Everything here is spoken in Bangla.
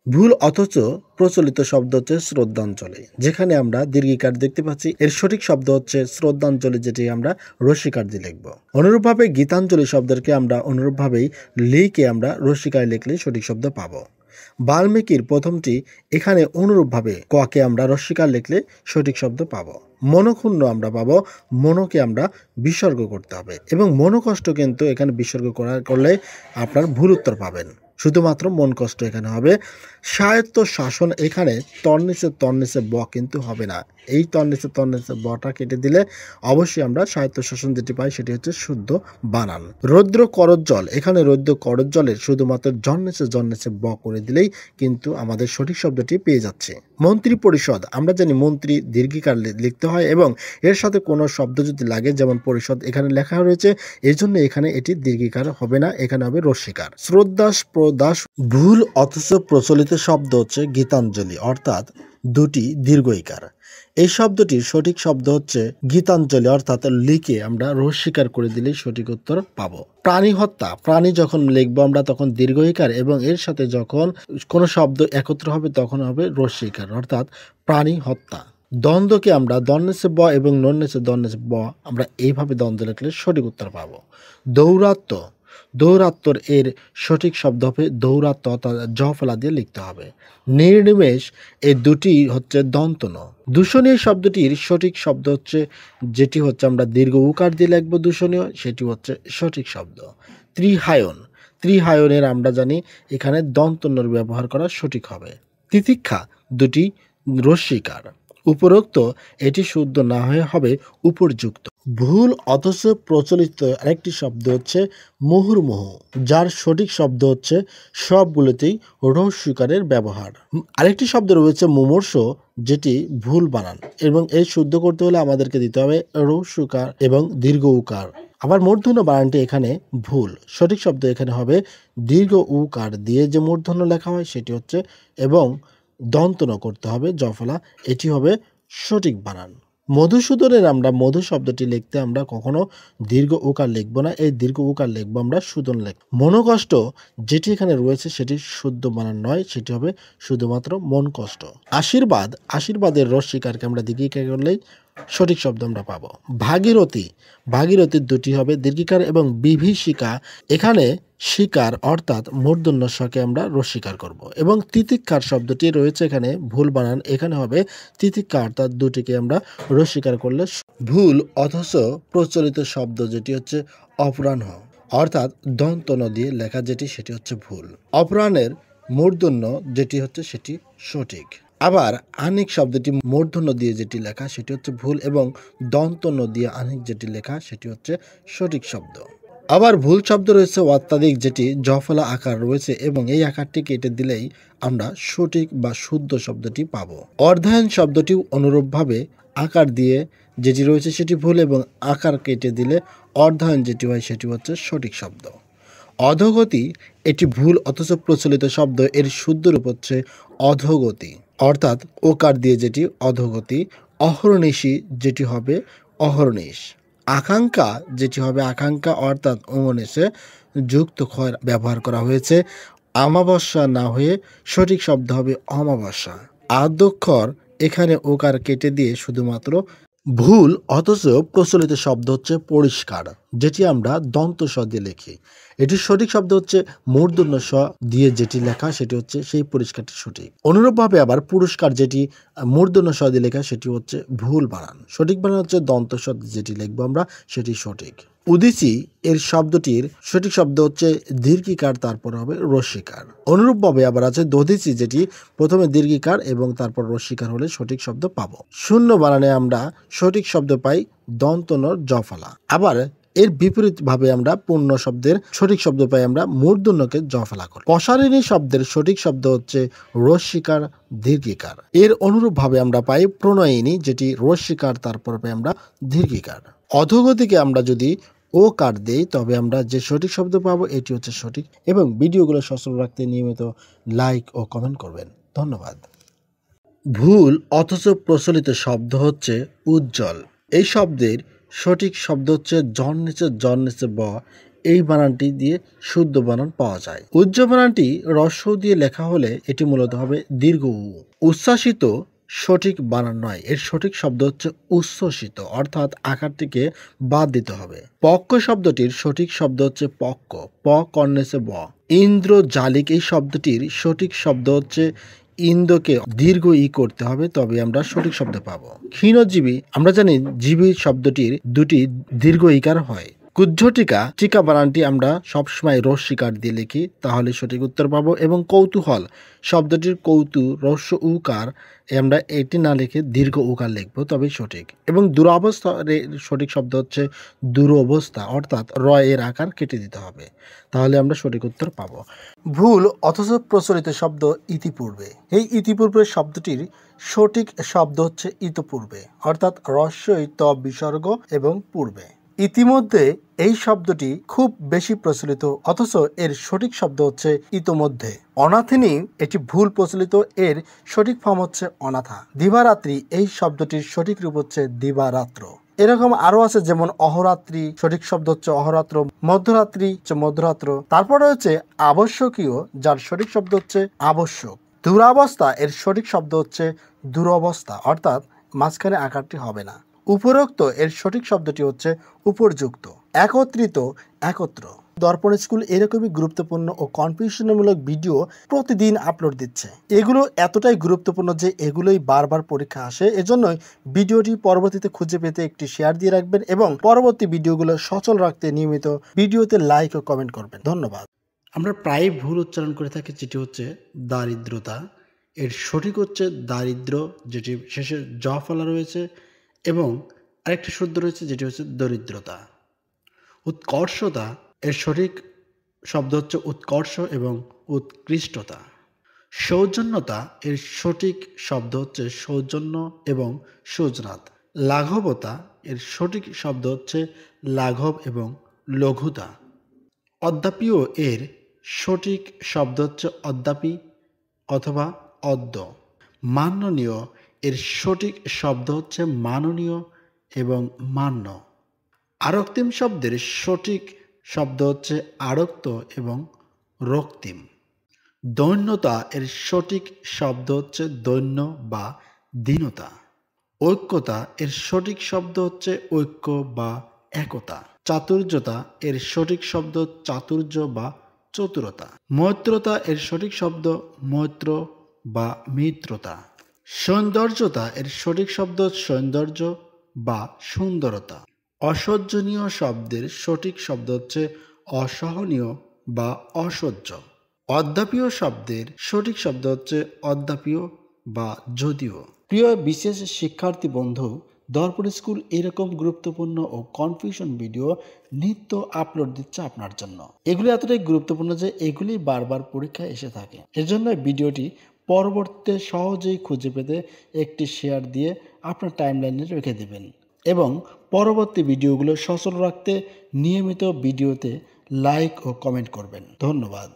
ভুল অথচ প্রচলিত শব্দ হচ্ছে শ্রদ্ধাঞ্জলি। যেখানে আমরা দীর্ঘিকার দেখতে পাচ্ছি, এর সঠিক শব্দ হচ্ছে শ্রদ্ধাঞ্জলি, যেটি আমরা রস্যিকার দিয়ে লিখব। অনুরূপভাবে গীতাঞ্জলি শব্দকে আমরা অনুরূপভাবেই লিখে আমরা রস্যিকায় লিখলে সঠিক শব্দ পাবো। বাল্মীকির প্রথমটি, এখানে অনুরূপভাবে ককে আমরা রস্যিকার লিখলে সঠিক শব্দ পাবো। মনক্ষুণ্ণ আমরা পাবো, মনকে আমরা বিসর্গ করতে হবে, এবং মনোকষ্ট কিন্তু এখানে বিসর্গ করলে আপনার ভুল উত্তর পাবেন। শুধুমাত্র মন কষ্ট এখানে হবে। স্বায়ত্ত শাসন, এখানে তন্নিচে ব কিন্তু হবে না। এই তন্নিচে বটা কেটে দিলে অবশ্যই আমরা স্বায়ত্ত শাসন যেটি পাই সেটি হচ্ছে শুদ্ধ বানান। রৌদ্র করজ্জ্বল, এখানে রৌদ্র করজ্জ্বলের শুধুমাত্র জন্মেছে ব করে দিলেই কিন্তু আমাদের সঠিক শব্দটি পেয়ে যাচ্ছে। মন্ত্রী পরিষদ, আমরা জানি মন্ত্রী দীর্ঘিকার লিখতে হয় এবং এর সাথে কোনো শব্দ যদি লাগে, যেমন পরিষদ এখানে লেখা রয়েছে, এই জন্য এখানে এটি দীর্ঘিকার হবে না, এখানে হবে রস্যিকার। শ্রদ্ধাস প্রদাস, ভুল অথচ প্রচলিত শব্দ হচ্ছে গীতাঞ্জলি, অর্থাৎ দুটি দীর্ঘইকার। এই শব্দটির সঠিক শব্দ হচ্ছে গীতাঞ্জলি, অর্থাৎ লিখে আমরা রস্যিকার করে দিলেই সঠিক উত্তর পাবো। প্রাণী হত্যা, প্রাণী যখন লিখবো আমরা তখন দীর্ঘইকার, এবং এর সাথে যখন কোনো শব্দ একত্র হবে তখন হবে রস্যিকার, অর্থাৎ প্রাণী হত্যা। দ্বন্দ্বকে আমরা দন্নেছে ব এবং নন্নেছে দন্নেছে ব, আমরা এইভাবে দ্বন্দ্ব লিখলে সঠিক উত্তর পাবো। দৌরাত্ম, দৌরাত্মর এর সঠিক শব্দ হবে দৌরাত্ম, অর্থাৎ জ ফলা দিয়ে লিখতে হবে। নির্নিমেষ, এই দুটি হচ্ছে দন্তন। দূষণীয় শব্দটির সঠিক শব্দ হচ্ছে, যেটি হচ্ছে আমরা দীর্ঘ উকার দিয়ে লিখবো দূষণীয়, সেটি হচ্ছে সঠিক শব্দ। ত্রিহায়ন, ত্রিহায়নের আমরা জানি এখানে দন্তন্যর ব্যবহার করা সঠিক হবে। তিতিক্ষা, দুটি রস্যিকার। উপরোক্ত, এটি শুদ্ধ না হয়ে হবে উপরযুক্ত। ভুল অথচ প্রচলিত আরেকটি শব্দ হচ্ছে মুহুর্মুহু, যার সঠিক শব্দ হচ্ছে সবগুলোতেই রস্যিকারের ব্যবহার। আরেকটি শব্দ রয়েছে মুমূর্ষ, যেটি ভুল বানান, এবং এই শুদ্ধ করতে হলে আমাদেরকে দিতে হবে রস্যিকার এবং দীর্ঘ উকার। আবার মূর্ধন্য বানানটি এখানে ভুল, সঠিক শব্দ এখানে হবে দীর্ঘ উকার দিয়ে যে মূর্ধন্য লেখা হয় সেটি হচ্ছে, এবং দন্তন করতে হবে জফলা, এটি হবে সঠিক বানান। মধুসূদনের আমরা মধু শব্দটি লিখতে আমরা কখনো দীর্ঘ উকার লিখবো না, এই দীর্ঘ উকার লিখবো আমরা সুদন লিখব। মনোকষ্ট, যেটি এখানে রয়েছে সেটি শুদ্ধ বানান নয়, সেটি হবে শুধুমাত্র মন কষ্ট। আশীর্বাদ, আশীর্বাদের রস্যিকারকে আমরা দীর্ঘিকার করলেই সঠিক শব্দ আমরা পাবো। ভাগীরথী, ভাগীরথীর দুটি হবে দীর্ঘিকার, এবং বিভীষিকা, এখানে শিকার অর্থাৎ মূর্ধন্য শকে আমরা রস্যিকার করব। এবং তিতিক্ষার শব্দটি রয়েছে এখানে ভুল বানান, এখানে হবে তিতিক্ষা, অর্থাৎ দুটিকে আমরা রস্যিকার করলে। ভুল অথচ প্রচলিত শব্দ যেটি হচ্ছে অপরাহ্ন, অর্থাৎ দন্তন দিয়ে লেখা যেটি, সেটি হচ্ছে ভুল। অপরাহ্নের মূর্ধন্য যেটি হচ্ছে সেটি সঠিক। আবার আনিক শব্দটি মূর্ধন্য দিয়ে যেটি লেখা সেটি হচ্ছে ভুল, এবং দন্তন্য দিয়ে আনিক যেটি লেখা সেটি হচ্ছে সঠিক শব্দ। আবার ভুল শব্দ রয়েছে অত্যাধিক, যেটি জফলা আকার রয়েছে, এবং এই আকারটি কেটে দিলেই আমরা সঠিক বা শুদ্ধ শব্দটি পাবো। অর্ধায়ন শব্দটিও অনুরূপভাবে আকার দিয়ে যেটি রয়েছে সেটি ভুল, এবং আকার কেটে দিলে অর্ধায়ন যেটি হয় সেটি হচ্ছে সঠিক শব্দ। অধোগতি, এটি ভুল অথচ প্রচলিত শব্দ, এর শুদ্ধ রূপ হচ্ছে অধোগতি, অর্থাৎ ওকার দিয়ে যেটি অধোগতি। অহর্নিশি, যেটি হবে অহর্নিশ। আকাঙ্ক্ষা, যেটি হবে আকাঙ্ক্ষা, অর্থাৎ অমনেশে যুক্ত ক্ষয় ব্যবহার করা হয়েছে, আমাবস্যা না হয়ে সঠিক শব্দ হবে অমাবস্যা। আদ্যক্ষর, এখানে ওকার কেটে দিয়ে শুধুমাত্র। ভুল অথচ প্রচলিত শব্দ হচ্ছে পরিষ্কার, যেটি আমরা দন্ত স দিয়ে লিখি, এটির সঠিক শব্দ হচ্ছে মূর্ধন্য স দিয়ে যেটি লেখা সেটি হচ্ছে সেই পরিষ্কারটি সঠিক। অনুরূপভাবে আবার পুরস্কার, যেটি মূর্ধন্য স দিয়ে লেখা সেটি হচ্ছে ভুল বানান, সঠিক বানান হচ্ছে দন্ত স যেটি লিখবো আমরা সেটি সঠিক। উদিচি, এর শব্দটির সঠিক শব্দ হচ্ছে দীর্ঘিকার, তারপর হবে রস্যিকার। অনুরূপভাবে আবার আছে দধিচি, যেটি প্রথমে দীর্ঘিকার এবং তারপর রস্যিকার হলে সঠিক শব্দ পাবো। শূন্য বানানে আমরা সঠিক শব্দ পাই দন্তনর জফলা। আবার এর বিপরীত ভাবে আমরা পূর্ণ শব্দের সঠিক শব্দ পাই আমরা মূর্ধন্যকে জফলা করি। প্রসারিণী শব্দের সঠিক শব্দ হচ্ছে রস্যিকার দীর্ঘিকার। এর অনুরূপ ভাবে আমরা পাই প্রণয়িনী, যেটি রস্যিকার, তারপর পাই আমরা দীর্ঘিকার। অধোগতিকে আমরা যদি ও কার দেই তবে আমরা যে সঠিক শব্দ পাবো এটি হচ্ছে সঠিক। এবং ভিডিওগুলো সচল রাখতে নিয়মিত লাইক ও কমেন্ট করবেন। ধন্যবাদ। ভুল অথচ প্রচলিত শব্দ হচ্ছে উজ্জ্বল। এই শব্দের সঠিক শব্দ হচ্ছে জন্মেছে ব, এই বানানটি দিয়ে শুদ্ধ বানান পাওয়া যায়। উজ্জ বানানটি হ্রস্ব দিয়ে লেখা হলে এটি মূলত হবে দীর্ঘ উ। উচ্ছ্বাসিত সঠিক বানান নয়, এর সঠিক শব্দ হচ্ছে উচ্ছ্বসিত, অর্থাৎ আকারটিকে বাদ দিতে হবে। পক্ষ শব্দটির সঠিক শব্দ হচ্ছে পক্ক, প কর্ণেসে ব। ইন্দ্র জালিক এই শব্দটির সঠিক শব্দ হচ্ছে ইন্দ্রকে দীর্ঘ ই করতে হবে, তবে আমরা সঠিক শব্দ পাবো। ক্ষীণজীবী, আমরা জানি জীবী শব্দটির দুটি দীর্ঘ ইকার হয়। কুজ্ঝটিকা, টিকা বানানটি আমরা সবসময় রস্যিকার দিয়ে লিখি, তাহলে সঠিক উত্তর পাবো। এবং কৌতূহল শব্দটির কৌতু রস্য উকার, আমরা এটি না লিখে দীর্ঘ উকার লিখবো, তবেই সঠিক। এবং দুরবস্থার সঠিক শব্দ হচ্ছে দুরবস্থা, অর্থাৎ র এর আকার কেটে দিতে হবে, তাহলে আমরা সঠিক উত্তর পাবো। ভুল অথচ প্রচলিত শব্দ ইতিপূর্বে। এই ইতিপূর্বে শব্দটির সঠিক শব্দ হচ্ছে ইতপূর্বে, অর্থাৎ রস্যই ত বিসর্গ এবং পূর্বে। ইতিমধ্যে এই শব্দটি খুব বেশি প্রচলিত, অথচ এর সঠিক শব্দ হচ্ছে ইতোমধ্যে। অনাথিনী এটি ভুল প্রচলিত, এর সঠিক ফর্ম হচ্ছে অনাথা। দিবারাত্রি এই শব্দটির সঠিক রূপ হচ্ছে দিবারাত্র। এরকম আরো আছে, যেমন অহরাত্রি সঠিক শব্দ হচ্ছে অহরাত্র, মধ্যরাত্রি হচ্ছে মধ্যরাত্র। তারপরে হচ্ছে আবশ্যকীয়, যার সঠিক শব্দ হচ্ছে আবশ্যক। দুরাবস্থা এর সঠিক শব্দ হচ্ছে দুরবস্থা, অর্থাৎ মাঝখানে আকারটি হবে না। উপরোক্ত এর সঠিক শব্দটি হচ্ছে উপর্যুক্ত। একত্রিত, একত্র। দর্পণ স্কুল এরকমই গুরুত্বপূর্ণ ও কনফিউশনমূলক ভিডিও প্রতিদিন আপলোড দিচ্ছে। এগুলো এতটাই গুরুত্বপূর্ণ যে এগুলোই বারবার পরীক্ষা আসে, এজন্যই ভিডিওটি পরবর্তীতে খুঁজে পেতে একটি শেয়ার দিয়ে রাখবেন এবং পরবর্তী ভিডিওগুলো সচল রাখতে নিয়মিত ভিডিওতে লাইক ও কমেন্ট করবেন। ধন্যবাদ। আমরা প্রায় ভুল উচ্চারণ করে থাকি, যেটি হচ্ছে দারিদ্রতা। এর সঠিক হচ্ছে দারিদ্র, যেটি শেষে জ ফলা রয়েছে, এবং আরেকটি শুদ্ধ রয়েছে যেটি হচ্ছে দরিদ্রতা। উৎকর্ষতা এর সঠিক শব্দ হচ্ছে উৎকর্ষ এবং উৎকৃষ্টতা। সৌজন্যতা এর সঠিক শব্দ হচ্ছে সৌজন্য এবং সুজনাত। লাঘবতা এর সঠিক শব্দ হচ্ছে লাঘব এবং লঘুতা। অদ্যাপীয় এর সঠিক শব্দ হচ্ছে অদ্যাপি অথবা অদ্য। মাননীয় এর সঠিক শব্দ হচ্ছে মাননীয় এবং মান্য। আরক্তিম শব্দের সঠিক শব্দ হচ্ছে আরক্ত এবং রক্তিম। দৈন্যতা এর সঠিক শব্দ হচ্ছে দৈন্য বা দীনতা। ঐক্যতা এর সঠিক শব্দ হচ্ছে ঐক্য বা একতা। চাতুর্যতা এর সঠিক শব্দ চাতুর্য বা চতুরতা। মৈত্রতা এর সঠিক শব্দ মৈত্র বা মিত্রতা। সৌন্দর্যতা এর সঠিক শব্দ সৌন্দর্য বা সুন্দরতা। অসহ্যনীয় শব্দের সঠিক শব্দ হচ্ছে অসহনীয় বা অসহ্য। অদ্যাপীয় শব্দের সঠিক শব্দ হচ্ছে অদ্যাপীয় বা যদিও। প্রিয় বিশেষ শিক্ষার্থী বন্ধু, দর্পণ স্কুল এরকম গুরুত্বপূর্ণ ও কনফিউশন ভিডিও নিত্য আপলোড দিচ্ছে আপনার জন্য। এগুলি এতটাই গুরুত্বপূর্ণ যে এগুলি বারবার পরীক্ষায় এসে থাকে। এজন্য ভিডিওটি পরবর্তীতে সহজেই খুঁজে পেতে একটি শেয়ার দিয়ে আপনার টাইমলাইনে রেখে দেবেন এবং পরবর্তী ভিডিওগুলো সচল রাখতে নিয়মিত ভিডিওতে লাইক ও কমেন্ট করবেন। ধন্যবাদ।